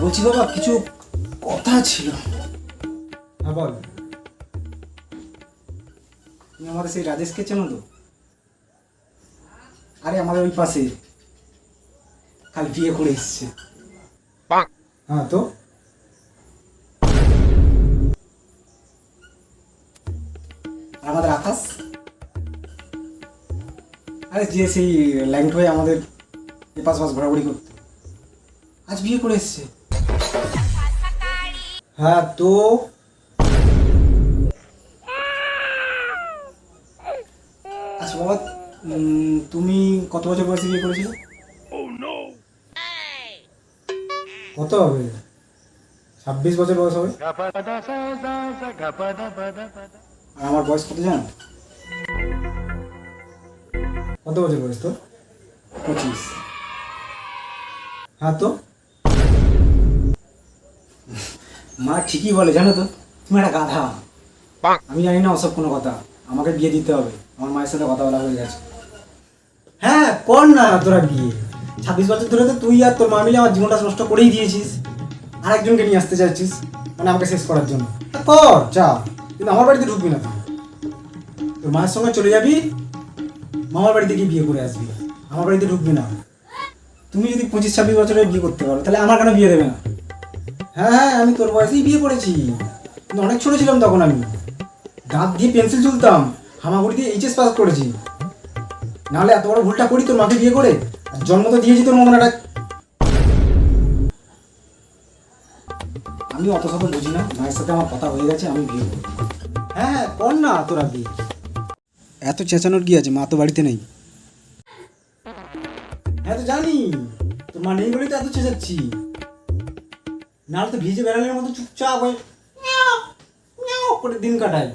বলছি বাবা, কিছু কথা ছিল। হ্যাঁ বল। তুমি আমাদের সেই রাজেশকে চেনো তো? আরে আমাদের ওই পাশে, কাল বিয়ে করে এসছে। হ্যাঁ তো আর আমাদের আকাশ, আরে যে সেই ল্যাংট হয়ে আমাদের এপাশ পাশ ঘোরাঘুরি করতো, আজ বিয়ে করে এসছে। হ্যাঁ তো আচ্ছা বাবা, তুমি কত বছর বয়সে বিয়ে করেছিলে? কত হবে? 26 বছর বয়স হবে। আর আমার বয়স কত জানো? কত বছর বয়স তোর? 25। হ্যাঁ তো মা ঠিকই বলে, জানো তো, তুমি একটা গাধা। আমি জানি না ওসব কোনো কথা, আমাকে বিয়ে দিতে হবে। আমার মায়ের সাথে কথা বলা হয়ে গেছে। হ্যাঁ কর না তোরা বিয়ে। 26 বছর ধরে তো তুই আর তোর মা মিলে আমার জীবনটা নষ্ট করেই দিয়েছিস। আরেকজনকে নিয়ে আসতে চাইছিস, মানে আমাকে শেষ করার জন্য। তা কর যা, কিন্তু আমার বাড়িতে ঢুকবি না তুই। তোর মায়ের সঙ্গে চলে যাবি, মামার বাড়িতে গিয়ে বিয়ে করে আসবি, আমার বাড়িতে ঢুকবি না। তুমি যদি 25-26 বছরে বিয়ে করতে পারো, তাহলে আমার কেন বিয়ে দেবে না? হ্যাঁ হ্যাঁ, আমি তোর বয়সেই বিয়ে করেছি, কিন্তু অনেক ছোট ছিলাম তখন। আমি দাঁত দিয়ে পেন্সিল চুলতাম, হামাগুড়ি দিয়ে এইচএস পাস করেছি। নাহলে এত বড় ভুলটা করি তোর মাকে বিয়ে করে? আর জন্ম তো দিয়েছি তোর মতন একটা। আমি অত শত বুঝি না, মায়ের সাথে আমার কথা হয়ে গেছে, আমি বিয়ে করবো। হ্যাঁ হ্যাঁ কর না তোরা বিয়ে। এত চেঁচানোর কি আছে? মা তো বাড়িতে নেই। হ্যাঁ তো জানি, তোর মা নেই বলেই তো এত চেঁচাচ্ছি। নাহলে তো ভিজে বেড়ালের মতো চুপচাপ হয়ে মিয়াও মিয়াও করে দিন কাটায়।